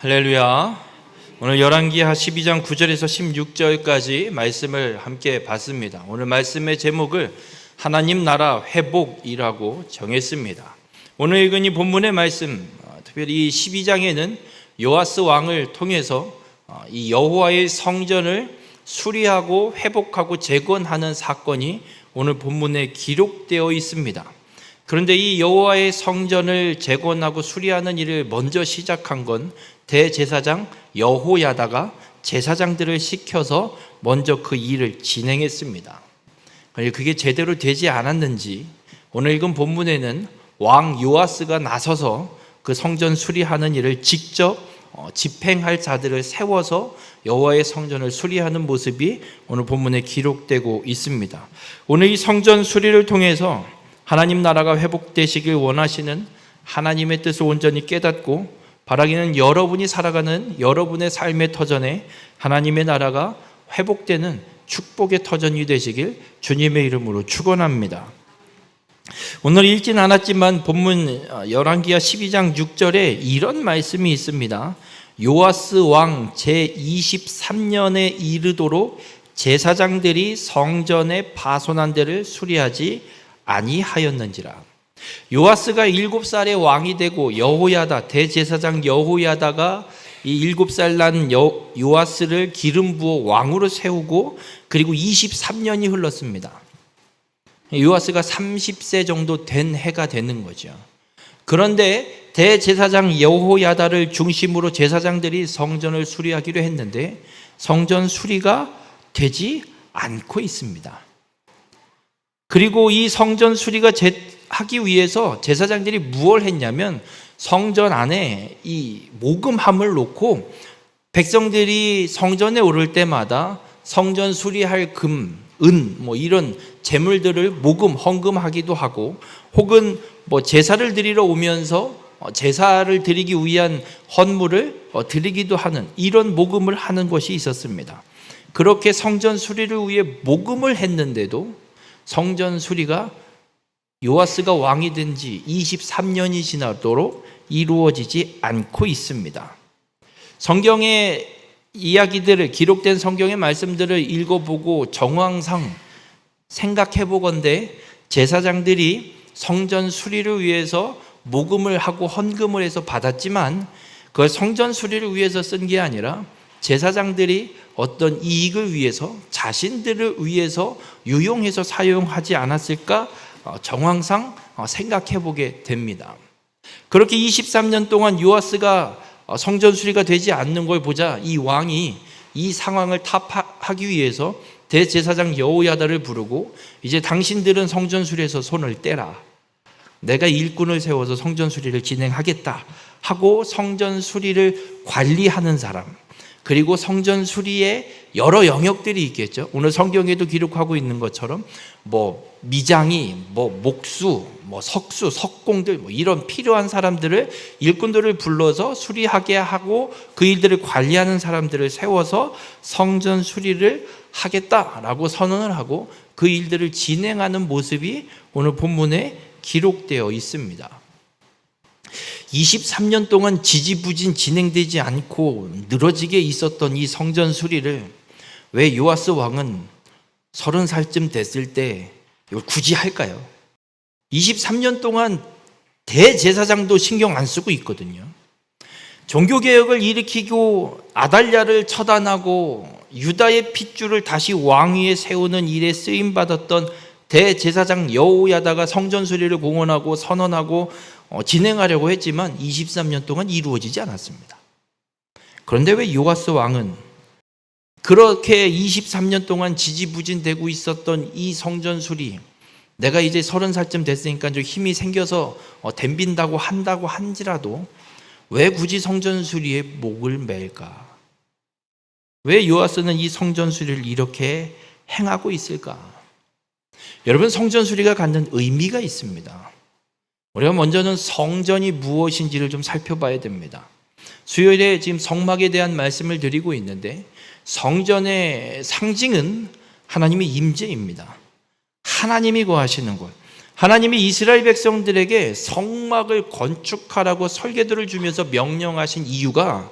할렐루야. 오늘 열왕기하 12장 9절에서 16절까지 말씀을 함께 봤습니다. 오늘 말씀의 제목을 하나님 나라 회복이라고 정했습니다. 오늘 읽은 이 본문의 말씀, 특별히 이 12장에는 요아스 왕을 통해서 이 여호와의 성전을 수리하고 회복하고 재건하는 사건이 오늘 본문에 기록되어 있습니다. 그런데 이 여호와의 성전을 재건하고 수리하는 일을 먼저 시작한 건 대제사장 여호야다가 제사장들을 시켜서 먼저 그 일을 진행했습니다. 그게 제대로 되지 않았는지 오늘 읽은 본문에는 왕 요아스가 나서서 그 성전 수리하는 일을 직접 집행할 자들을 세워서 여호와의 성전을 수리하는 모습이 오늘 본문에 기록되고 있습니다. 오늘 이 성전 수리를 통해서 하나님 나라가 회복되시길 원하시는 하나님의 뜻을 온전히 깨닫고 바라기는 여러분이 살아가는 여러분의 삶의 터전에 하나님의 나라가 회복되는 축복의 터전이 되시길 주님의 이름으로 축원합니다. 오늘 읽진 않았지만 본문 열왕기하 12장 6절에 이런 말씀이 있습니다. 요아스 왕 제23년에 이르도록 제사장들이 성전의 파손한 데를 수리하지 아니하였는지라. 요아스가 7살의 왕이 되고 여호야다 대제사장 여호야다가 이 7살 난 요아스를 기름 부어 왕으로 세우고 그리고 23년이 흘렀습니다. 요아스가 30세 정도 된 해가 되는 거죠. 그런데 대제사장 여호야다를 중심으로 제사장들이 성전을 수리하기로 했는데 성전 수리가 되지 않고 있습니다. 그리고 이 성전 수리가 하기 위해서 제사장들이 무엇을 했냐면 성전 안에 이 모금함을 놓고 백성들이 성전에 오를 때마다 성전 수리할 금, 은 이런 재물들을 헌금하기도 하고 혹은 제사를 드리러 오면서 제사를 드리기 위한 헌물을 드리기도 하는 이런 모금을 하는 것이 있었습니다. 그렇게 성전 수리를 위해 모금을 했는데도 성전 수리가 요아스가 왕이 된 지 23년이 지나도록 이루어지지 않고 있습니다. 성경의 이야기들을 기록된 성경의 말씀들을 읽어보고 정황상 생각해보건대 제사장들이 성전 수리를 위해서 모금을 하고 헌금을 해서 받았지만 그걸 성전 수리를 위해서 쓴 게 아니라 제사장들이 어떤 이익을 위해서 자신들을 위해서 유용해서 사용하지 않았을까 정황상 생각해보게 됩니다. 그렇게 23년 동안 요아스가 성전 수리가 되지 않는 걸 보자 이 왕이 이 상황을 타파하기 위해서 대제사장 여호야다를 부르고 이제 당신들은 성전 수리에서 손을 떼라. 내가 일꾼을 세워서 성전 수리를 진행하겠다 하고 성전 수리를 관리하는 사람 그리고 성전 수리에 여러 영역들이 있겠죠. 오늘 성경에도 기록하고 있는 것처럼 미장이, 목수, 석수, 석공들 이런 필요한 사람들을 일꾼들을 불러서 수리하게 하고 그 일들을 관리하는 사람들을 세워서 성전 수리를 하겠다라고 선언을 하고 그 일들을 진행하는 모습이 오늘 본문에 기록되어 있습니다. 23년 동안 지지부진 진행되지 않고 늘어지게 있었던 이 성전 수리를 왜 요아스 왕은 30살쯤 됐을 때 이걸 굳이 할까요? 23년 동안 대제사장도 신경 안 쓰고 있거든요. 종교개혁을 일으키고 아달랴를 처단하고 유다의 핏줄을 다시 왕위에 세우는 일에 쓰임받았던 대제사장 여호야다가 성전 수리를 공언하고 선언하고 진행하려고 했지만 23년 동안 이루어지지 않았습니다. 그런데 왜 요아스 왕은 그렇게 23년 동안 지지부진되고 있었던 이 성전 수리 내가 이제 30살쯤 됐으니까 좀 힘이 생겨서 덤빈다고 한다고 한지라도 왜 굳이 성전 수리에 목을 맬까? 왜 요아스는 이 성전 수리를 이렇게 행하고 있을까? 여러분 성전 수리가 갖는 의미가 있습니다. 우리가 먼저는 성전이 무엇인지를 좀 살펴봐야 됩니다. 수요일에 지금 성막에 대한 말씀을 드리고 있는데 성전의 상징은 하나님의 임재입니다. 하나님이 거하시는 곳. 하나님이 이스라엘 백성들에게 성막을 건축하라고 설계도를 주면서 명령하신 이유가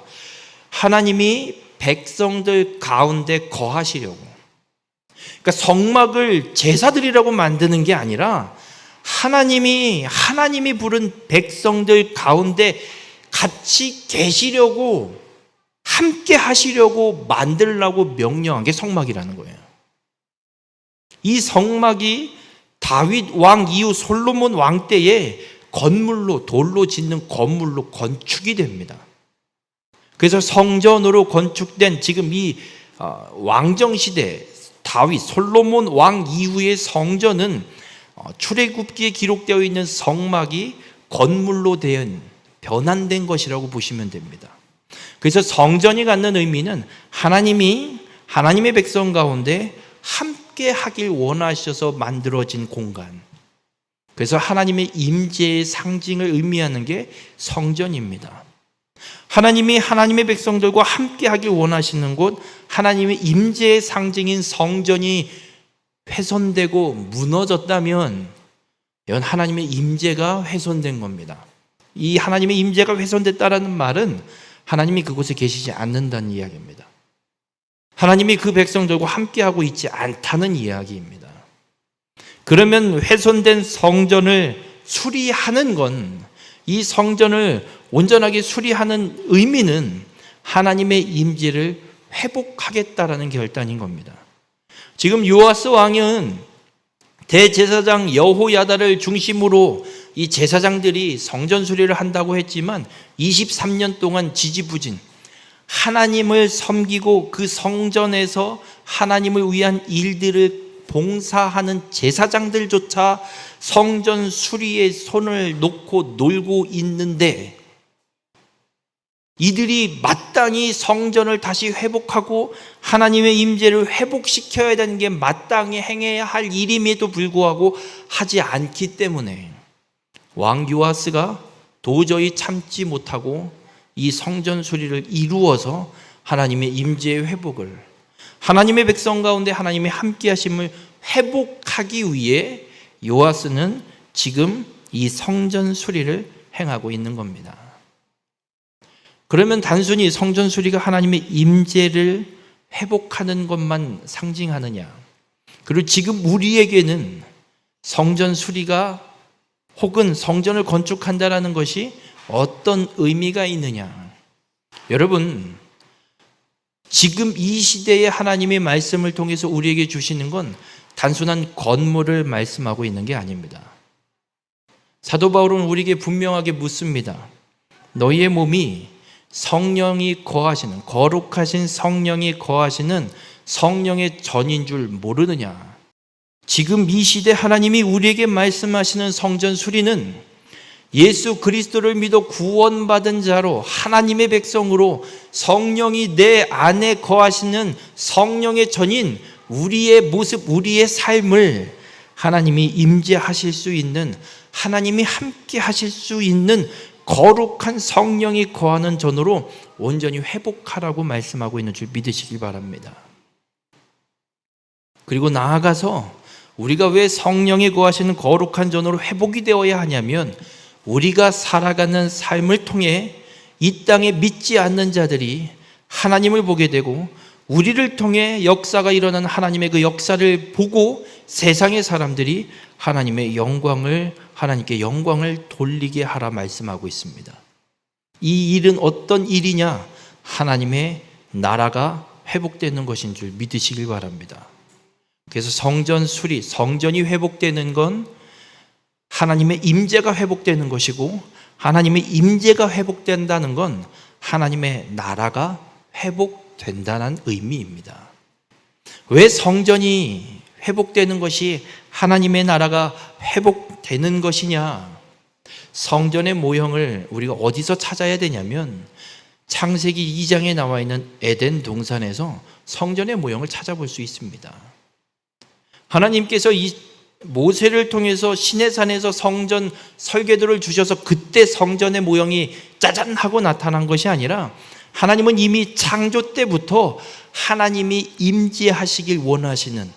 하나님이 백성들 가운데 거하시려고. 그러니까 성막을 제사드리라고 만드는 게 아니라 하나님이 부른 백성들 가운데 같이 계시려고, 함께 하시려고 만들라고 명령한 게 성막이라는 거예요. 이 성막이 다윗 왕 이후 솔로몬 왕 때에 건물로, 돌로 짓는 건물로 건축이 됩니다. 그래서 성전으로 건축된 지금 이 왕정시대 다윗 솔로몬 왕 이후의 성전은 출애굽기에 기록되어 있는 성막이 건물로 된 변환된 것이라고 보시면 됩니다. 그래서 성전이 갖는 의미는 하나님의 백성 가운데 함께 하길 원하셔서 만들어진 공간. 그래서 하나님의 임재의 상징을 의미하는 게 성전입니다. 하나님이 하나님의 백성들과 함께 하길 원하시는 곳, 하나님의 임재의 상징인 성전이 훼손되고 무너졌다면 이건 하나님의 임재가 훼손된 겁니다. 이 하나님의 임재가 훼손됐다라는 말은 하나님이 그곳에 계시지 않는다는 이야기입니다. 하나님이 그 백성들과 함께하고 있지 않다는 이야기입니다. 그러면 훼손된 성전을 수리하는 건, 이 성전을 온전하게 수리하는 의미는 하나님의 임재를 회복하겠다라는 결단인 겁니다. 지금 요아스 왕은 대제사장 여호야다를 중심으로 이 제사장들이 성전 수리를 한다고 했지만 23년 동안 지지부진, 하나님을 섬기고 그 성전에서 하나님을 위한 일들을 봉사하는 제사장들조차 성전 수리에 손을 놓고 놀고 있는데, 이들이 마땅히 성전을 다시 회복하고 하나님의 임재를 회복시켜야 되는 게 마땅히 행해야 할 일임에도 불구하고 하지 않기 때문에 왕 요아스가 도저히 참지 못하고 이 성전 수리를 이루어서 하나님의 임재의 회복을, 하나님의 백성 가운데 하나님의 함께 하심을 회복하기 위해 요아스는 지금 이 성전 수리를 행하고 있는 겁니다. 그러면 단순히 성전 수리가 하나님의 임재를 회복하는 것만 상징하느냐? 그리고 지금 우리에게는 성전 수리가 혹은 성전을 건축한다라는 것이 어떤 의미가 있느냐? 여러분, 지금 이 시대에 하나님의 말씀을 통해서 우리에게 주시는 건 단순한 건물을 말씀하고 있는 게 아닙니다. 사도 바울은 우리에게 분명하게 묻습니다. 너희의 몸이 성령이 거하시는, 거룩하신 성령이 거하시는 성령의 전인 줄 모르느냐? 지금 이 시대 하나님이 우리에게 말씀하시는 성전 수리는 예수 그리스도를 믿어 구원받은 자로 하나님의 백성으로 성령이 내 안에 거하시는 성령의 전인 우리의 모습, 우리의 삶을 하나님이 임재하실 수 있는, 하나님이 함께 하실 수 있는 거룩한 성령이 거하는 전으로 온전히 회복하라고 말씀하고 있는 줄 믿으시길 바랍니다. 그리고 나아가서 우리가 왜 성령이 거하시는 거룩한 전으로 회복이 되어야 하냐면, 우리가 살아가는 삶을 통해 이 땅에 믿지 않는 자들이 하나님을 보게 되고, 우리를 통해 역사가 일어나는 하나님의 그 역사를 보고 세상의 사람들이 하나님의 영광을, 하나님께 영광을 돌리게 하라 말씀하고 있습니다. 이 일은 어떤 일이냐? 하나님의 나라가 회복되는 것인 줄 믿으시길 바랍니다. 그래서 성전 수리, 성전이 회복되는 건 하나님의 임재가 회복되는 것이고, 하나님의 임재가 회복된다는 건 하나님의 나라가 회복된다는 의미입니다. 왜 성전이 회복되는 것이 하나님의 나라가 회복되는 것이냐? 성전의 모형을 우리가 어디서 찾아야 되냐면 창세기 2장에 나와 있는 에덴 동산에서 성전의 모형을 찾아볼 수 있습니다. 하나님께서 이 모세를 통해서 시내산에서 성전 설계도를 주셔서 그때 성전의 모형이 짜잔 하고 나타난 것이 아니라, 하나님은 이미 창조 때부터 하나님이 임재하시길 원하시는,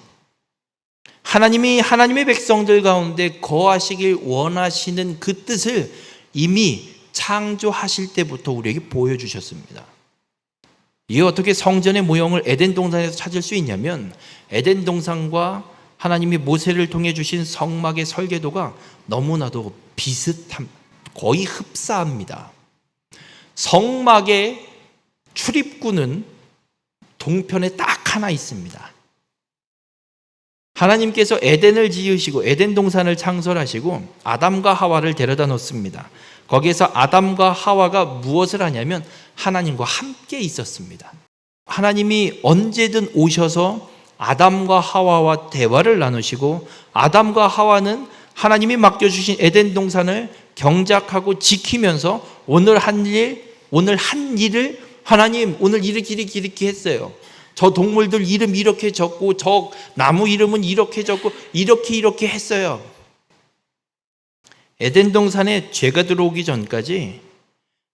하나님이 하나님의 백성들 가운데 거하시길 원하시는 그 뜻을 이미 창조하실 때부터 우리에게 보여주셨습니다. 이게 어떻게 성전의 모형을 에덴 동산에서 찾을 수 있냐면, 에덴 동산과 하나님이 모세를 통해 주신 성막의 설계도가 너무나도 비슷한, 거의 흡사합니다. 성막의 출입구는 동편에 딱 하나 있습니다. 하나님께서 에덴을 지으시고 에덴 동산을 창설하시고 아담과 하와를 데려다 놓습니다. 거기에서 아담과 하와가 무엇을 하냐면 하나님과 함께 있었습니다. 하나님이 언제든 오셔서 아담과 하와와 대화를 나누시고, 아담과 하와는 하나님이 맡겨주신 에덴 동산을 경작하고 지키면서 오늘 한 일을 하나님 오늘 이렇게 했어요. 저 동물들 이름 이렇게 적고 저 나무 이름은 이렇게 적고 이렇게 했어요. 에덴 동산에 죄가 들어오기 전까지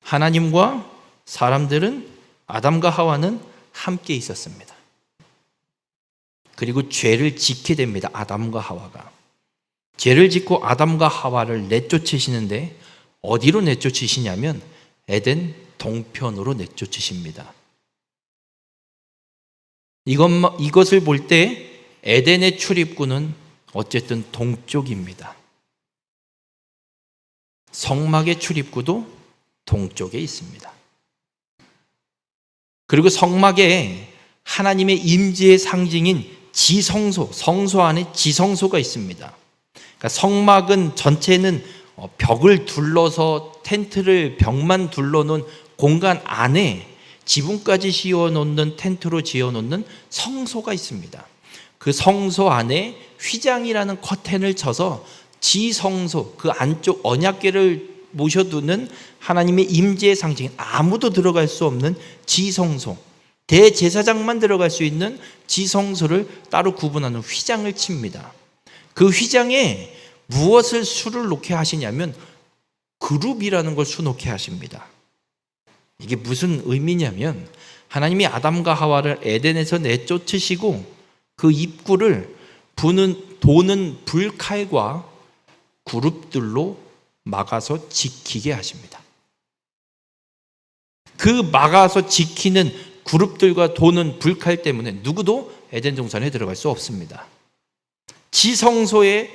하나님과 사람들은, 아담과 하와는 함께 있었습니다. 그리고 죄를 짓게 됩니다. 아담과 하와가 죄를 짓고 아담과 하와를 내쫓으시는데, 어디로 내쫓으시냐면 에덴 동편으로 내쫓으십니다. 이것을 볼 때 에덴의 출입구는 어쨌든 동쪽입니다. 성막의 출입구도 동쪽에 있습니다. 그리고 성막에 하나님의 임재의 상징인 지성소, 성소 안에 지성소가 있습니다. 그러니까 성막은 전체는 벽을 둘러서 텐트를 벽만 둘러놓은 공간 안에 지붕까지 씌워놓는 텐트로 지어놓는 성소가 있습니다. 그 성소 안에 휘장이라는 커튼을 쳐서 지성소, 그 안쪽 언약궤를 모셔두는 하나님의 임재의 상징, 아무도 들어갈 수 없는 지성소, 대제사장만 들어갈 수 있는 지성소를 따로 구분하는 휘장을 칩니다. 그 휘장에 무엇을 수를 놓게 하시냐면 그룹이라는 걸 수놓게 하십니다. 이게 무슨 의미냐면, 하나님이 아담과 하와를 에덴에서 내쫓으시고 그 입구를 도는 불칼과 그룹들로 막아서 지키게 하십니다. 그 막아서 지키는 그룹들과 도는 불칼 때문에 누구도 에덴 동산에 들어갈 수 없습니다. 지성소의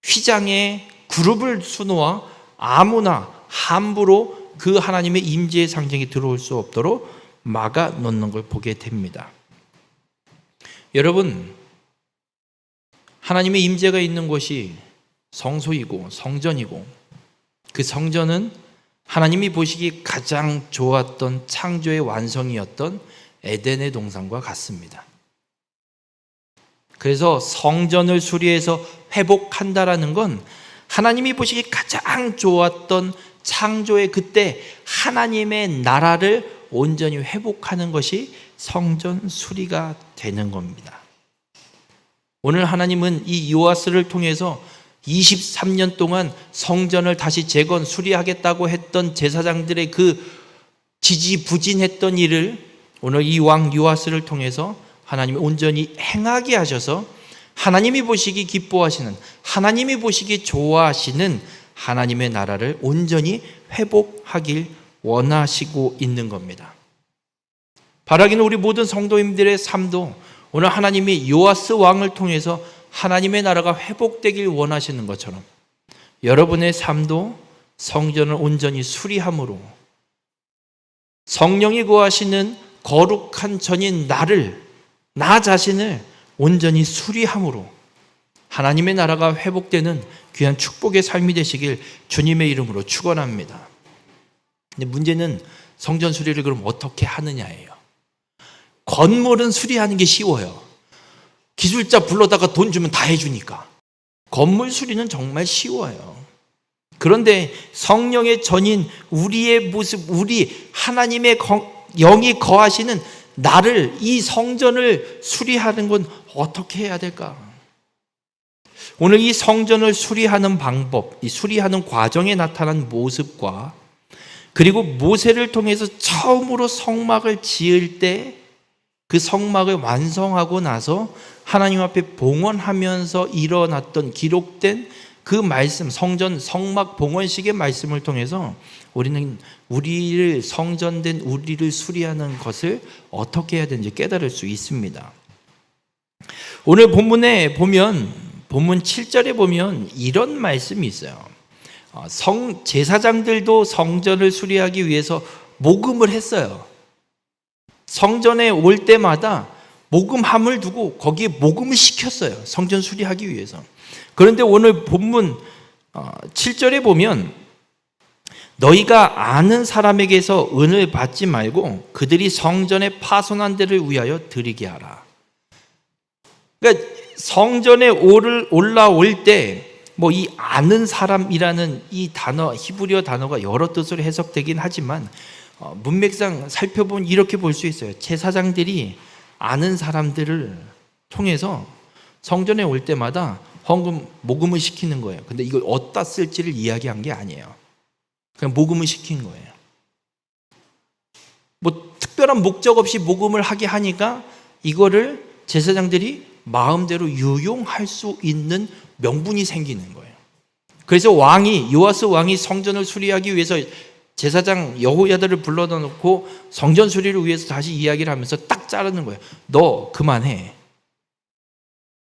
휘장에 그룹을 수놓아 아무나 함부로 그 하나님의 임재의 상징이 들어올 수 없도록 막아 놓는 걸 보게 됩니다. 여러분, 하나님의 임재가 있는 곳이 성소이고 성전이고, 그 성전은 하나님이 보시기 가장 좋았던 창조의 완성이었던 에덴의 동산과 같습니다. 그래서 성전을 수리해서 회복한다라는 건 하나님이 보시기 가장 좋았던 창조의 그때 하나님의 나라를 온전히 회복하는 것이 성전 수리가 되는 겁니다. 오늘 하나님은 이 요아스를 통해서 23년 동안 성전을 다시 재건 수리하겠다고 했던 제사장들의 그 지지부진했던 일을 오늘 이 왕 요아스를 통해서 하나님이 온전히 행하게 하셔서 하나님이 보시기 기뻐하시는, 하나님이 보시기 좋아하시는 하나님의 나라를 온전히 회복하길 원하시고 있는 겁니다. 바라기는 우리 모든 성도님들의 삶도 오늘 하나님이 요아스 왕을 통해서 하나님의 나라가 회복되길 원하시는 것처럼 여러분의 삶도 성전을 온전히 수리함으로 성령이 거하시는 거룩한 전인 나 자신을 온전히 수리함으로 하나님의 나라가 회복되는 귀한 축복의 삶이 되시길 주님의 이름으로 축원합니다. 근데 문제는 성전 수리를 그럼 어떻게 하느냐예요. 건물은 수리하는 게 쉬워요. 기술자 불러다가 돈 주면 다 해주니까. 건물 수리는 정말 쉬워요. 그런데 성령의 전인 우리의 모습, 우리 하나님의 영이 거하시는 나를, 이 성전을 수리하는 건 어떻게 해야 될까? 오늘 이 성전을 수리하는 방법, 이 수리하는 과정에 나타난 모습과 그리고 모세를 통해서 처음으로 성막을 지을 때 그 성막을 완성하고 나서 하나님 앞에 봉헌하면서 일어났던 기록된 그 말씀, 성전 성막 봉헌식의 말씀을 통해서 우리는 우리를 성전된 우리를 수리하는 것을 어떻게 해야 되는지 깨달을 수 있습니다. 오늘 본문에 보면 본문 7절에 보면 이런 말씀이 있어요. 제사장들도 성전을 수리하기 위해서 모금을 했어요. 성전에 올 때마다 모금함을 두고 거기에 모금을 시켰어요. 성전 수리하기 위해서. 그런데 오늘 본문 7절에 보면 너희가 아는 사람에게서 은을 받지 말고 그들이 성전에 파손한 데를 위하여 드리게 하라. 그러니까 성전에 올라올 때 뭐 이 아는 사람이라는 이 단어, 히브리어 단어가 여러 뜻으로 해석되긴 하지만 문맥상 살펴보면 이렇게 볼 수 있어요. 제사장들이 아는 사람들을 통해서 성전에 올 때마다 헌금, 모금을 시키는 거예요. 근데 이걸 어디다 쓸지를 이야기한 게 아니에요. 그냥 모금을 시킨 거예요. 뭐 특별한 목적 없이 모금을 하게 하니까 이거를 제사장들이 마음대로 유용할 수 있는 명분이 생기는 거예요. 그래서 요아스 왕이 성전을 수리하기 위해서 제사장 여호야다를 불러다 놓고 성전 수리를 위해서 다시 이야기를 하면서 딱 자르는 거예요. 너 그만해.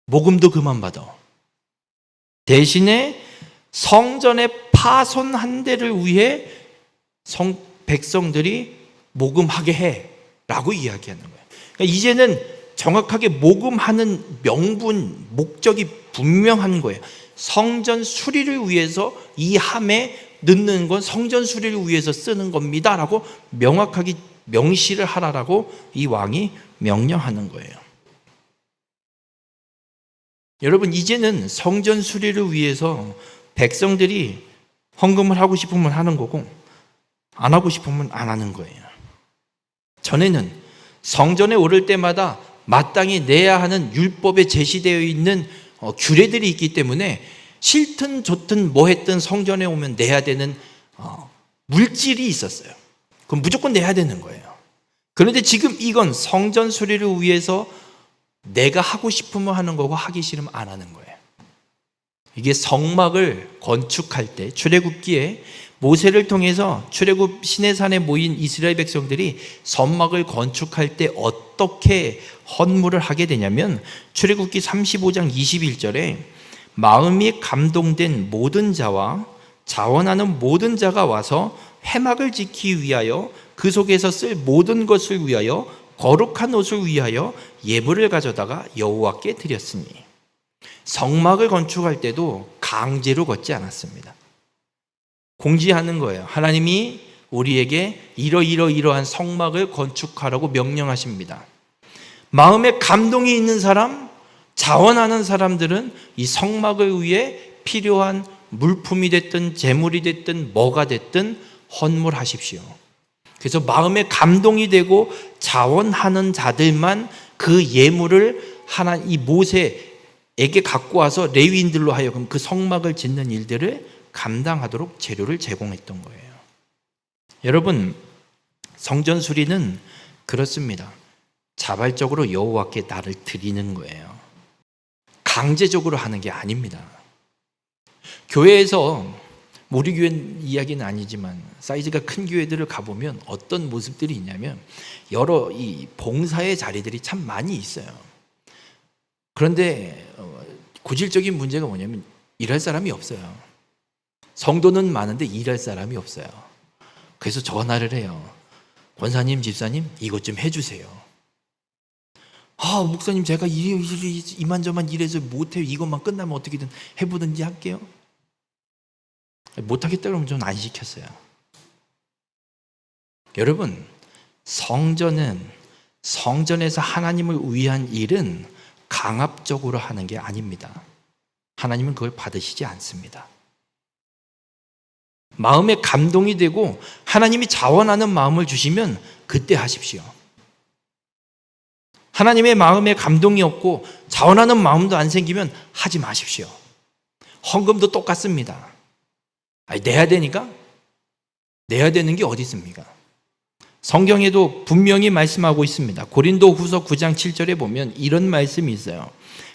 모금도 그만 받아. 대신에 성전의 파손한 데를 위해 백성들이 모금하게 해 라고 이야기하는 거예요. 그러니까 이제는 정확하게 모금하는 명분, 목적이 분명한 거예요. 성전 수리를 위해서 이 함에 넣는 건 성전 수리를 위해서 쓰는 겁니다 라고 명확하게 명시를 하라라고 이 왕이 명령하는 거예요. 여러분, 이제는 성전 수리를 위해서 백성들이 헌금을 하고 싶으면 하는 거고 안 하고 싶으면 안 하는 거예요. 전에는 성전에 오를 때마다 마땅히 내야 하는 율법에 제시되어 있는 규례들이 있기 때문에 싫든 좋든 뭐 했든 성전에 오면 내야 되는 물질이 있었어요. 그럼 무조건 내야 되는 거예요. 그런데 지금 이건 성전 수리를 위해서 내가 하고 싶으면 하는 거고 하기 싫으면 안 하는 거예요. 이게 성막을 건축할 때 출애굽기에 모세를 통해서 출애굽 시내산에 모인 이스라엘 백성들이 성막을 건축할 때 어떻게 헌물을 하게 되냐면 출애굽기 35장 21절에 마음이 감동된 모든 자와 자원하는 모든 자가 와서 회막을 지키기 위하여 그 속에서 쓸 모든 것을 위하여 거룩한 옷을 위하여 예물을 가져다가 여호와께 드렸으니 성막을 건축할 때도 강제로 걷지 않았습니다. 공지하는 거예요. 하나님이 우리에게 이러한 성막을 건축하라고 명령하십니다. 마음에 감동이 있는 사람, 자원하는 사람들은 이 성막을 위해 필요한 물품이 됐든 재물이 됐든 뭐가 됐든 헌물하십시오. 그래서 마음에 감동이 되고 자원하는 자들만 그 예물을 이 모세에게 갖고 와서 레위인들로 하여금 그 성막을 짓는 일들을 감당하도록 재료를 제공했던 거예요. 여러분, 성전 수리는 그렇습니다. 자발적으로 여호와께 나를 드리는 거예요. 강제적으로 하는 게 아닙니다. 교회에서 우리 교회 이야기는 아니지만 사이즈가 큰 교회들을 가보면 어떤 모습들이 있냐면 여러 이 봉사의 자리들이 참 많이 있어요. 그런데 고질적인 문제가 뭐냐면 일할 사람이 없어요. 성도는 많은데 일할 사람이 없어요. 그래서 전화를 해요. 권사님, 집사님, 이것 좀 해주세요. 목사님, 제가 이만저만 일해서 못해요. 이것만 끝나면 어떻게든 해보든지 할게요. 못하겠다 그러면 좀 안 시켰어요. 여러분, 성전에서 하나님을 위한 일은 강압적으로 하는 게 아닙니다. 하나님은 그걸 받으시지 않습니다. 마음에 감동이 되고 하나님이 자원하는 마음을 주시면 그때 하십시오. 하나님의 마음에 감동이 없고 자원하는 마음도 안 생기면 하지 마십시오. 헌금도 똑같습니다. 내야 되니까? 내야 되는 게 어디 있습니까? 성경에도 분명히 말씀하고 있습니다. 고린도후서 9장 7절에 보면 이런 말씀이 있어요.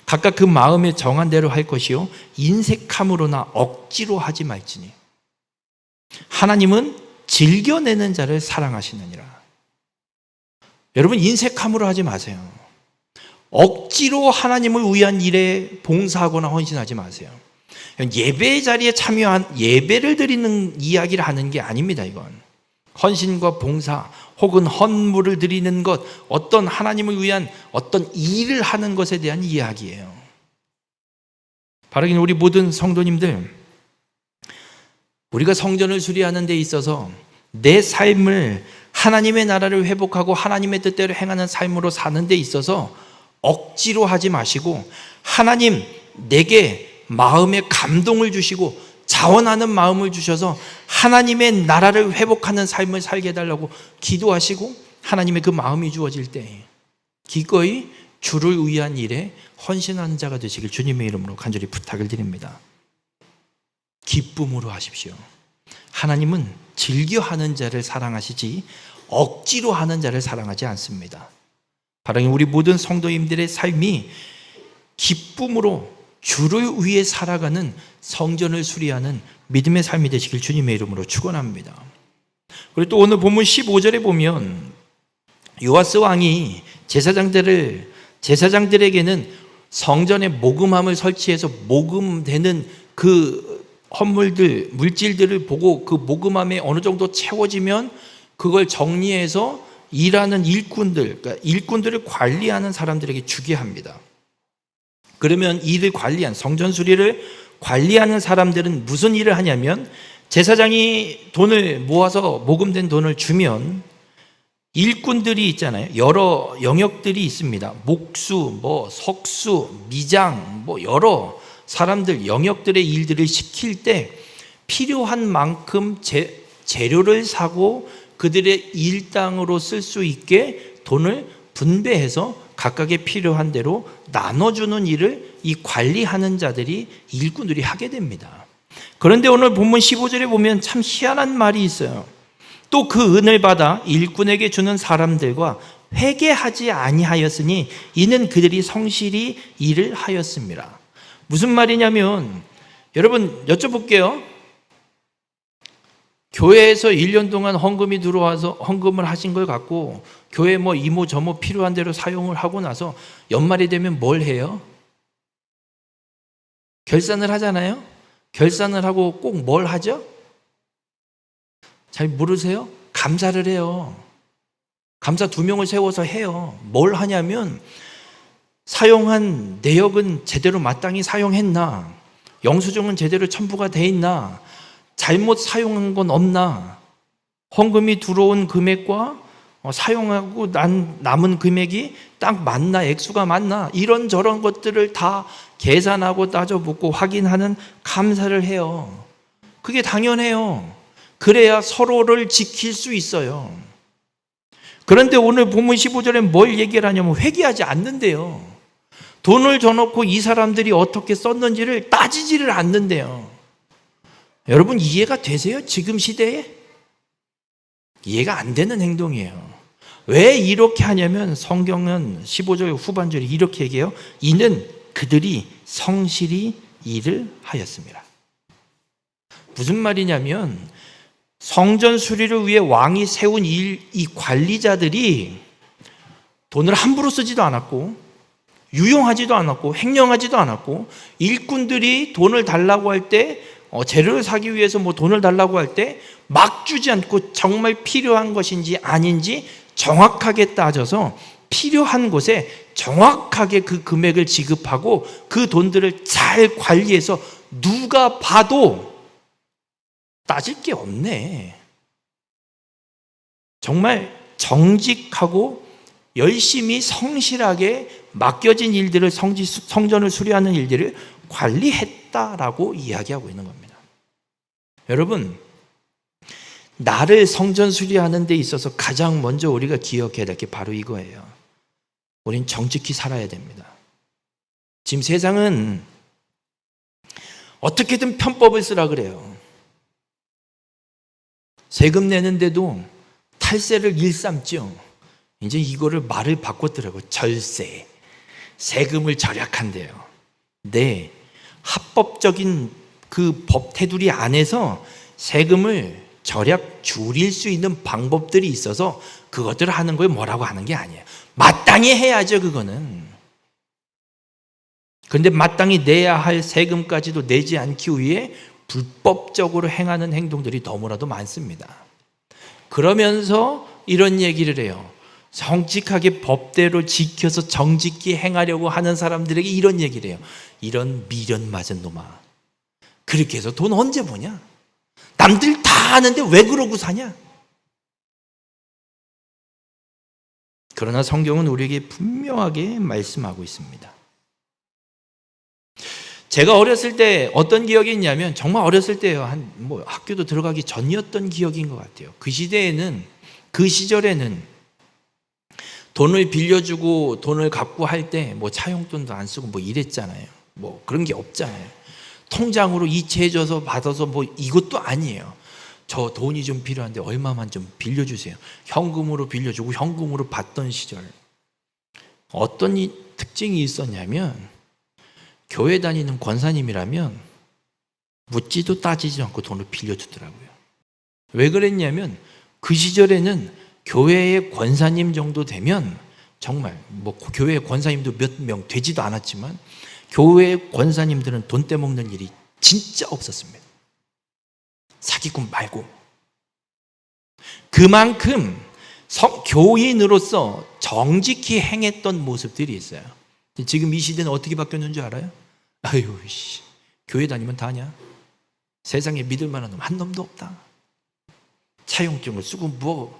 각각 그 마음에 정한 대로 할 것이요 인색함으로나 억지로 하지 말지니 하나님은 즐겨내는 자를 사랑하시느니라. 여러분, 인색함으로 하지 마세요. 억지로 하나님을 위한 일에 봉사하거나 헌신하지 마세요. 예배의 자리에 참여한 예배를 드리는 이야기를 하는 게 아닙니다. 이건 헌신과 봉사 혹은 헌물을 드리는 것, 어떤 하나님을 위한 어떤 일을 하는 것에 대한 이야기예요. 바라기는 우리 모든 성도님들, 우리가 성전을 수리하는 데 있어서 내 삶을 하나님의 나라를 회복하고 하나님의 뜻대로 행하는 삶으로 사는 데 있어서 억지로 하지 마시고, 하나님 내게 마음의 감동을 주시고 자원하는 마음을 주셔서 하나님의 나라를 회복하는 삶을 살게 해달라고 기도하시고, 하나님의 그 마음이 주어질 때 기꺼이 주를 위한 일에 헌신하는 자가 되시길 주님의 이름으로 간절히 부탁을 드립니다. 기쁨으로 하십시오. 하나님은 즐겨하는 자를 사랑하시지 억지로 하는 자를 사랑하지 않습니다. 바라기는 우리 모든 성도님들의 삶이 기쁨으로 주를 위해 살아가는 성전을 수리하는 믿음의 삶이 되시길 주님의 이름으로 축원합니다. 그리고 또 오늘 본문 15절에 보면 요아스 왕이 제사장들에게는 성전에 모금함을 설치해서 모금되는 그 헌물들, 물질들을 보고 그 모금함에 어느 정도 채워지면 그걸 정리해서 일하는 일꾼들, 그러니까 일꾼들을 관리하는 사람들에게 주게 합니다. 그러면 일을 관리한, 성전 수리를 관리하는 사람들은 무슨 일을 하냐면, 제사장이 돈을 모아서 모금된 돈을 주면 일꾼들이 있잖아요. 여러 영역들이 있습니다. 목수, 석수, 미장, 여러 사람들, 영역들의 일들을 시킬 때 필요한 만큼 재료를 사고 그들의 일당으로 쓸 수 있게 돈을 분배해서 각각의 필요한 대로 나눠주는 일을 이 관리하는 자들이, 일꾼들이 하게 됩니다. 그런데 오늘 본문 15절에 보면 참 희한한 말이 있어요. 또 그 은을 받아 일꾼에게 주는 사람들과 회개하지 아니하였으니 이는 그들이 성실히 일을 하였습니다. 무슨 말이냐면, 여러분 여쭤볼게요. 교회에서 1년 동안 헌금이 들어와서 헌금을 하신 걸 갖고 교회 이모 저모 필요한 대로 사용을 하고 나서 연말이 되면 뭘 해요? 결산을 하잖아요. 결산을 하고 꼭 뭘 하죠? 잘 모르세요? 감사를 해요. 감사 2명을 세워서 해요. 뭘 하냐면, 사용한 내역은 제대로 마땅히 사용했나? 영수증은 제대로 첨부가 돼 있나? 잘못 사용한 건 없나? 헌금이 들어온 금액과 사용하고 남은 금액이 딱 맞나? 액수가 맞나? 이런저런 것들을 다 계산하고 따져보고 확인하는 감사를 해요. 그게 당연해요. 그래야 서로를 지킬 수 있어요. 그런데 오늘 본문 15절에 뭘 얘기를 하냐면 회개하지 않는데요. 돈을 줘놓고 이 사람들이 어떻게 썼는지를 따지지를 않는데요. 여러분 이해가 되세요? 지금 시대에? 이해가 안 되는 행동이에요. 왜 이렇게 하냐면 성경은 15절 후반절에 이렇게 얘기해요. 이는 그들이 성실히 일을 하였습니다. 무슨 말이냐면, 성전 수리를 위해 왕이 세운 이 관리자들이 돈을 함부로 쓰지도 않았고 유용하지도 않았고 횡령하지도 않았고, 일꾼들이 돈을 달라고 할 때, 재료를 사기 위해서 돈을 달라고 할 때 막 주지 않고 정말 필요한 것인지 아닌지 정확하게 따져서 필요한 곳에 정확하게 그 금액을 지급하고 그 돈들을 잘 관리해서 누가 봐도 따질 게 없네. 정말 정직하고 열심히 성실하게 맡겨진 일들을, 성전을 수리하는 일들을 관리했다라고 이야기하고 있는 겁니다. 여러분, 나를 성전 수리하는 데 있어서 가장 먼저 우리가 기억해야 될 게 바로 이거예요. 우린 정직히 살아야 됩니다. 지금 세상은 어떻게든 편법을 쓰라 그래요. 세금 내는데도 탈세를 일삼죠. 이제 이거를 말을 바꿨더라고요. 절세. 세금을 절약한대요. 네, 합법적인 그 법 테두리 안에서 세금을 절약 줄일 수 있는 방법들이 있어서 그것들을 하는 거에 뭐라고 하는 게 아니에요. 마땅히 해야죠, 그거는. 그런데 마땅히 내야 할 세금까지도 내지 않기 위해 불법적으로 행하는 행동들이 너무나도 많습니다. 그러면서 이런 얘기를 해요. 정직하게 법대로 지켜서 정직히 행하려고 하는 사람들에게 이런 얘기를 해요. 이런 미련 맞은 놈아, 그렇게 해서 돈 언제 버냐? 남들 다 아는데 왜 그러고 사냐? 그러나 성경은 우리에게 분명하게 말씀하고 있습니다. 제가 어렸을 때 어떤 기억이 있냐면, 정말 어렸을 때요, 학교도 들어가기 전이었던 기억인 것 같아요. 그 시절에는 돈을 빌려주고 돈을 갚고 할 때 차용돈도 안 쓰고 이랬잖아요. 그런 게 없잖아요. 통장으로 이체해줘서 받아서 이것도 아니에요. 저 돈이 좀 필요한데 얼마만 좀 빌려주세요. 현금으로 빌려주고 현금으로 받던 시절. 어떤 특징이 있었냐면, 교회 다니는 권사님이라면 묻지도 따지지 않고 돈을 빌려주더라고요. 왜 그랬냐면, 그 시절에는 교회의 권사님 정도 되면, 정말 교회의 권사님도 몇 명 되지도 않았지만 교회의 권사님들은 돈 떼먹는 일이 진짜 없었습니다. 사기꾼 말고. 그만큼 교인으로서 정직히 행했던 모습들이 있어요. 지금 이 시대는 어떻게 바뀌었는 줄 알아요? 아유, 교회 다니면 다냐? 세상에 믿을 만한 놈 한 놈도 없다. 차용증을 쓰고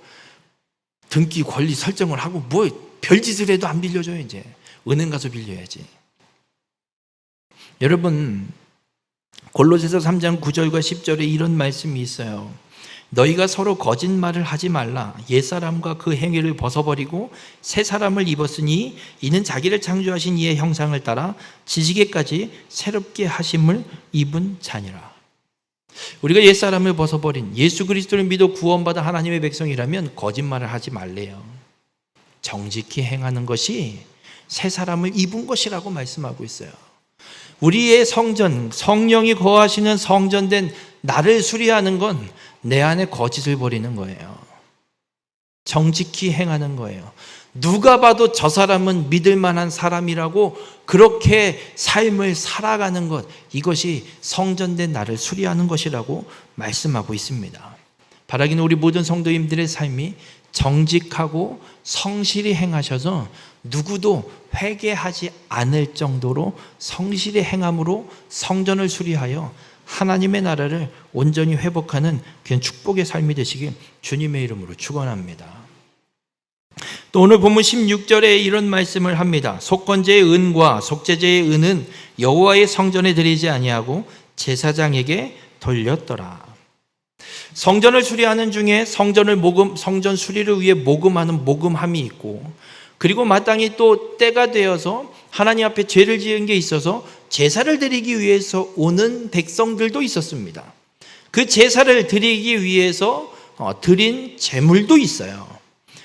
등기 권리 설정을 하고 별짓을 해도 안 빌려줘요. 이제 은행 가서 빌려야지. 여러분, 골로새서 3장 9절과 10절에 이런 말씀이 있어요. 너희가 서로 거짓말을 하지 말라. 옛사람과 그 행위를 벗어버리고 새 사람을 입었으니 이는 자기를 창조하신 이의 형상을 따라 지지개까지 새롭게 하심을 입은 자니라. 우리가 옛사람을 벗어버린 예수 그리스도를 믿어 구원받아 하나님의 백성이라면 거짓말을 하지 말래요. 정직히 행하는 것이 새 사람을 입은 것이라고 말씀하고 있어요. 우리의 성전, 성령이 거하시는 성전된 나를 수리하는 건 내 안에 거짓을 버리는 거예요. 정직히 행하는 거예요. 누가 봐도 저 사람은 믿을 만한 사람이라고 그렇게 삶을 살아가는 것, 이것이 성전된 나를 수리하는 것이라고 말씀하고 있습니다. 바라기는 우리 모든 성도님들의 삶이 정직하고 성실히 행하셔서 누구도 회개하지 않을 정도로 성실히 행함으로 성전을 수리하여 하나님의 나라를 온전히 회복하는 그런 축복의 삶이 되시길 주님의 이름으로 축원합니다. 또 오늘 본문 16절에 이런 말씀을 합니다. 속건제의 은과 속죄제의 은은 여호와의 성전에 드리지 아니하고 제사장에게 돌렸더라. 성전을 수리하는 중에 성전 수리를 위해 모금하는 모금함이 있고, 그리고 마땅히 또 때가 되어서 하나님 앞에 죄를 지은 게 있어서 제사를 드리기 위해서 오는 백성들도 있었습니다. 그 제사를 드리기 위해서 드린 제물도 있어요.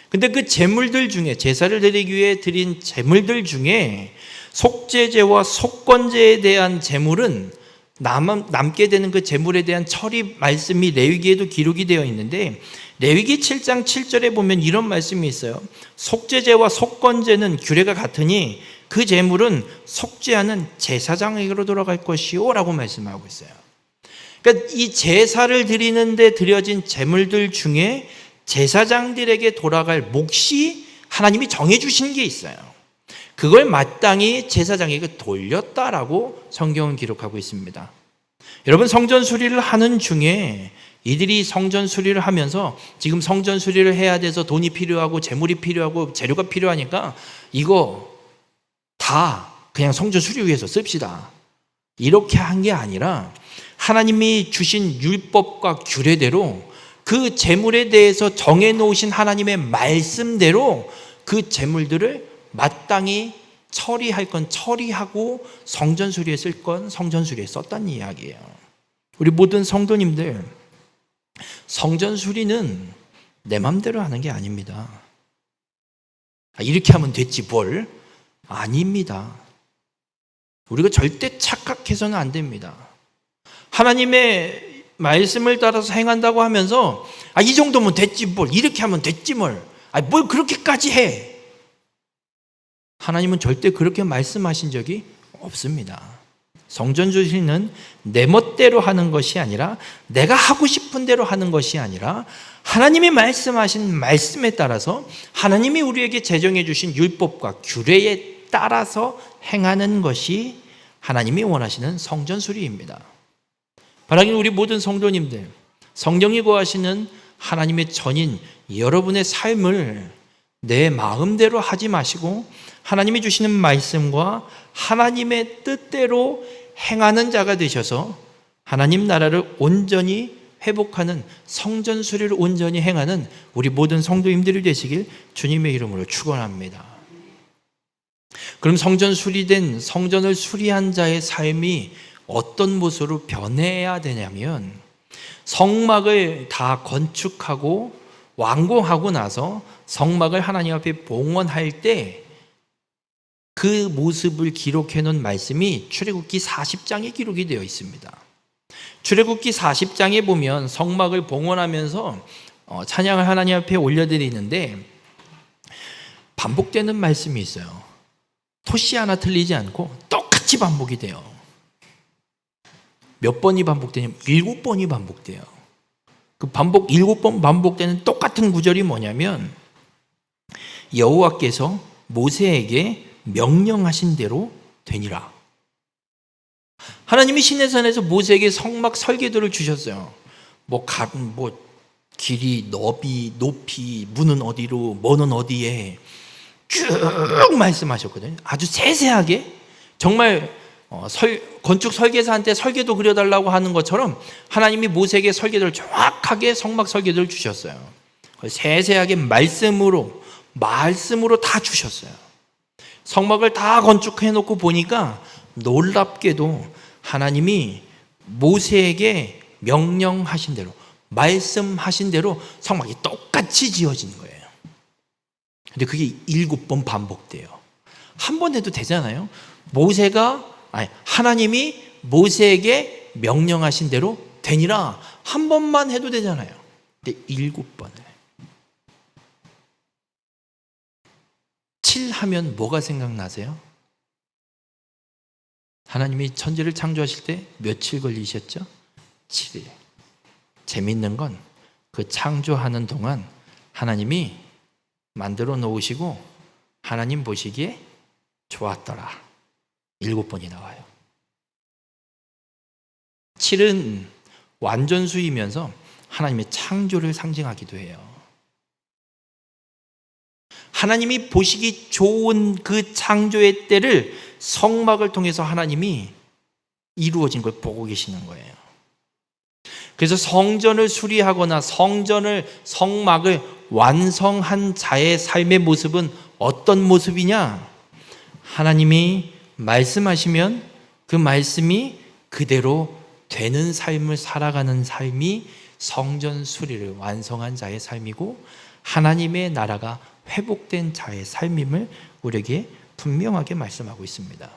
근데 그 제물들 중에, 제사를 드리기 위해 드린 제물들 중에 속죄제와 속건제에 대한 제물은 남게 되는 그 제물에 대한 처리 말씀이 레위기에도 기록이 되어 있는데, 레위기 7장 7절에 보면 이런 말씀이 있어요. 속죄제와 속건제는 규례가 같으니 그 제물은 속죄하는 제사장에게로 돌아갈 것이요 라고 말씀하고 있어요. 그러니까 이 제사를 드리는데 드려진 제물들 중에 제사장들에게 돌아갈 몫이 하나님이 정해주신 게 있어요. 그걸 마땅히 제사장에게 돌렸다라고 성경은 기록하고 있습니다. 여러분, 성전 수리를 하는 중에 이들이 성전 수리를 하면서 지금 성전 수리를 해야 돼서 돈이 필요하고 재물이 필요하고 재료가 필요하니까 이거 다 그냥 성전 수리 위해서 씁시다, 이렇게 한 게 아니라 하나님이 주신 율법과 규례대로 그 재물에 대해서 정해놓으신 하나님의 말씀대로 그 재물들을 마땅히 처리할 건 처리하고 성전 수리에 쓸 건 성전 수리에 썼다는 이야기예요. 우리 모든 성도님들, 성전 수리는 내 맘대로 하는 게 아닙니다. 이렇게 하면 됐지 뭘. 아닙니다. 우리가 절대 착각해서는 안 됩니다. 하나님의 말씀을 따라서 행한다고 하면서 이 정도면 됐지 뭘, 이렇게 하면 됐지 뭘 그렇게까지 해. 하나님은 절대 그렇게 말씀하신 적이 없습니다. 성전주의는 내 멋대로 하는 것이 아니라, 내가 하고 싶은 대로 하는 것이 아니라, 하나님이 말씀하신 말씀에 따라서 하나님이 우리에게 제정해 주신 율법과 규례에 따라서 행하는 것이 하나님이 원하시는 성전수리입니다. 바라기는 우리 모든 성도님들, 성령이 거하시는 하나님의 전인 여러분의 삶을 내 마음대로 하지 마시고 하나님이 주시는 말씀과 하나님의 뜻대로 행하는 자가 되셔서 하나님 나라를 온전히 회복하는, 성전 수리를 온전히 행하는 우리 모든 성도님들이 되시길 주님의 이름으로 축원합니다. 그럼 성전을 수리한 자의 삶이 어떤 모습으로 변해야 되냐면, 성막을 다 건축하고 완공하고 나서 성막을 하나님 앞에 봉헌할 때 그 모습을 기록해 놓은 말씀이 출애굽기 40장에 기록이 되어 있습니다. 출애굽기 40장에 보면 성막을 봉헌하면서 찬양을 하나님 앞에 올려드리는데 반복되는 말씀이 있어요. 토시 하나 틀리지 않고 똑같이 반복이 돼요. 몇 번이 반복되냐면 7번이 반복돼요. 그 7번 반복되는 똑같은 구절이 뭐냐면, 여호와께서 모세에게 명령하신 대로 되니라. 하나님이 시내산에서 모세에게 성막 설계도를 주셨어요. 길이, 너비, 높이, 문은 어디로, 뭐는 어디에 쭉 말씀하셨거든요. 아주 세세하게, 정말 건축 설계사한테 설계도 그려달라고 하는 것처럼 하나님이 모세에게 설계도를 정확하게, 성막 설계도를 주셨어요. 세세하게 말씀으로 다 주셨어요. 성막을 다 건축해 놓고 보니까 놀랍게도 하나님이 모세에게 명령하신 대로, 말씀하신 대로 성막이 똑같이 지어진 거예요. 근데 그게 7번 반복돼요. 한 번 해도 되잖아요. 하나님이 모세에게 명령하신 대로 되니라, 한 번만 해도 되잖아요. 근데 7번을. 7 하면 뭐가 생각나세요? 하나님이 천지를 창조하실 때 며칠 걸리셨죠? 7일. 재밌는 건 그 창조하는 동안 하나님이 만들어 놓으시고 하나님 보시기에 좋았더라. 7번이 나와요. 7은 완전수이면서 하나님의 창조를 상징하기도 해요. 하나님이 보시기 좋은 그 창조의 때를 성막을 통해서 하나님이 이루어진 걸 보고 계시는 거예요. 그래서 성전을 수리하거나 성막을 완성한 자의 삶의 모습은 어떤 모습이냐? 하나님이 말씀하시면 그 말씀이 그대로 되는 삶을 살아가는 삶이 성전 수리를 완성한 자의 삶이고, 하나님의 나라가 회복된 자의 삶임을 우리에게 분명하게 말씀하고 있습니다.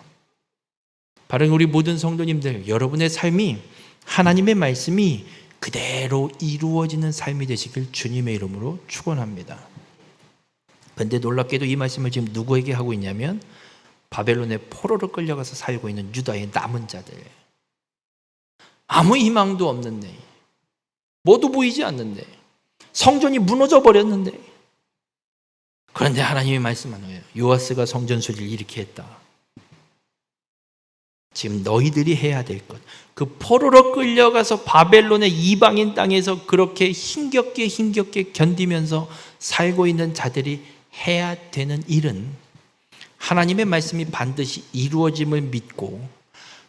바로 우리 모든 성도님들, 여러분의 삶이 하나님의 말씀이 그대로 이루어지는 삶이 되시길 주님의 이름으로 축원합니다. 그런데 놀랍게도 이 말씀을 지금 누구에게 하고 있냐면, 바벨론의 포로로 끌려가서 살고 있는 유다의 남은 자들, 아무 희망도 없는데, 뭐도 보이지 않는데, 성전이 무너져 버렸는데, 그런데 하나님이 말씀하는 거예요. 요아스가 성전 수리를 이렇게 했다. 지금 너희들이 해야 될 것, 그 포로로 끌려가서 바벨론의 이방인 땅에서 그렇게 힘겹게 견디면서 살고 있는 자들이 해야 되는 일은, 하나님의 말씀이 반드시 이루어짐을 믿고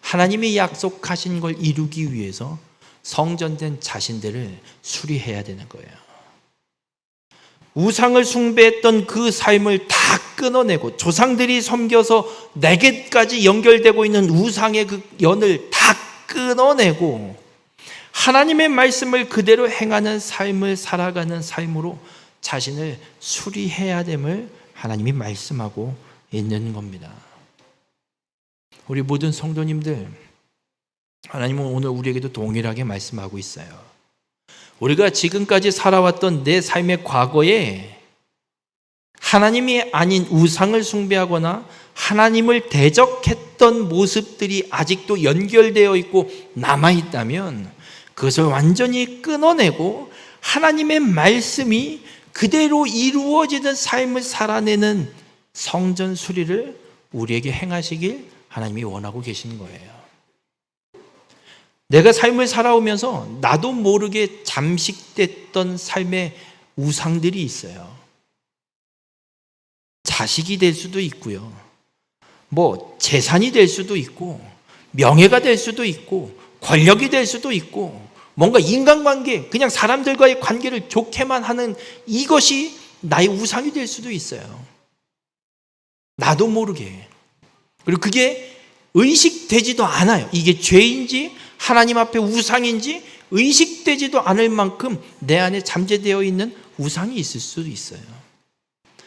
하나님이 약속하신 걸 이루기 위해서 성전된 자신들을 수리해야 되는 거예요. 우상을 숭배했던 그 삶을 다 끊어내고, 조상들이 섬겨서 내게까지 연결되고 있는 우상의 그 연을 다 끊어내고 하나님의 말씀을 그대로 행하는 삶을 살아가는 삶으로 자신을 수리해야 됨을 하나님이 말씀하고 있는 겁니다. 우리 모든 성도님들, 하나님은 오늘 우리에게도 동일하게 말씀하고 있어요. 우리가 지금까지 살아왔던 내 삶의 과거에 하나님이 아닌 우상을 숭배하거나 하나님을 대적했던 모습들이 아직도 연결되어 있고 남아있다면 그것을 완전히 끊어내고 하나님의 말씀이 그대로 이루어지는 삶을 살아내는 성전 수리를 우리에게 행하시길 하나님이 원하고 계시는 거예요. 내가 삶을 살아오면서 나도 모르게 잠식됐던 삶의 우상들이 있어요. 자식이 될 수도 있고요. 재산이 될 수도 있고, 명예가 될 수도 있고, 권력이 될 수도 있고, 뭔가 인간관계, 그냥 사람들과의 관계를 좋게만 하는 이것이 나의 우상이 될 수도 있어요. 나도 모르게. 그리고 그게 의식되지도 않아요. 이게 죄인지 하나님 앞에 우상인지 의식되지도 않을 만큼 내 안에 잠재되어 있는 우상이 있을 수도 있어요.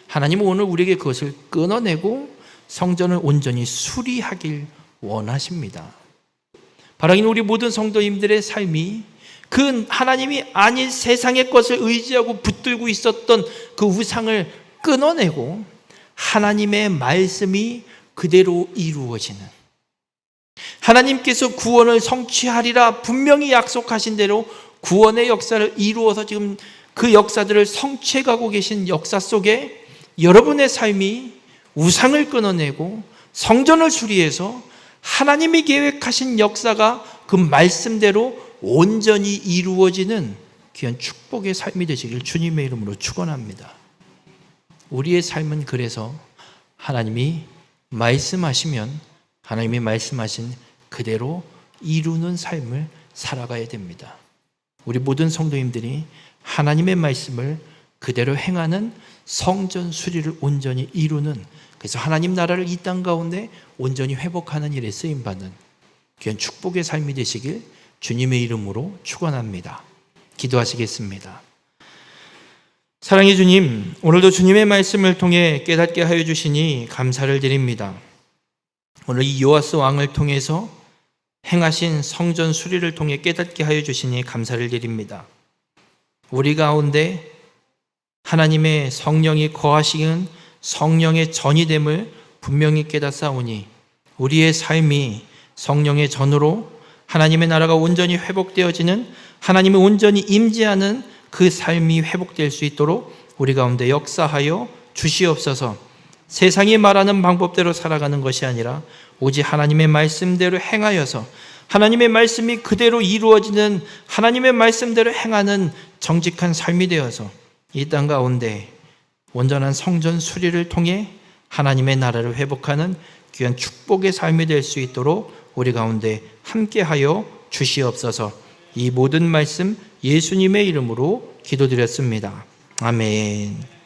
하나님은 오늘 우리에게 그것을 끊어내고 성전을 온전히 수리하길 원하십니다. 바라기는 우리 모든 성도님들의 삶이 그 하나님이 아닌 세상의 것을 의지하고 붙들고 있었던 그 우상을 끊어내고 하나님의 말씀이 그대로 이루어지는, 하나님께서 구원을 성취하리라 분명히 약속하신 대로 구원의 역사를 이루어서 지금 그 역사들을 성취해가고 계신 역사 속에 여러분의 삶이 우상을 끊어내고 성전을 수리해서 하나님이 계획하신 역사가 그 말씀대로 온전히 이루어지는 귀한 축복의 삶이 되시길 주님의 이름으로 축원합니다. 우리의 삶은 그래서 하나님이 말씀하시면 하나님이 말씀하신 그대로 이루는 삶을 살아가야 됩니다. 우리 모든 성도님들이 하나님의 말씀을 그대로 행하는 성전 수리를 온전히 이루는, 그래서 하나님 나라를 이 땅 가운데 온전히 회복하는 일에 쓰임받는 귀한 축복의 삶이 되시길 주님의 이름으로 축원합니다. 기도하시겠습니다. 사랑의 주님, 오늘도 주님의 말씀을 통해 깨닫게 하여 주시니 감사를 드립니다. 오늘 이 요아스 왕을 통해서 행하신 성전 수리를 통해 깨닫게 하여 주시니 감사를 드립니다. 우리 가운데 하나님의 성령이 거하시는 성령의 전이됨을 분명히 깨닫사오니 우리의 삶이 성령의 전으로 하나님의 나라가 온전히 회복되어지는, 하나님이 온전히 임재하는 그 삶이 회복될 수 있도록 우리 가운데 역사하여 주시옵소서. 세상이 말하는 방법대로 살아가는 것이 아니라 오직 하나님의 말씀대로 행하여서 하나님의 말씀이 그대로 이루어지는, 하나님의 말씀대로 행하는 정직한 삶이 되어서 이 땅 가운데 온전한 성전 수리를 통해 하나님의 나라를 회복하는 귀한 축복의 삶이 될 수 있도록 우리 가운데 함께하여 주시옵소서. 이 모든 말씀 예수님의 이름으로 기도드렸습니다. 아멘.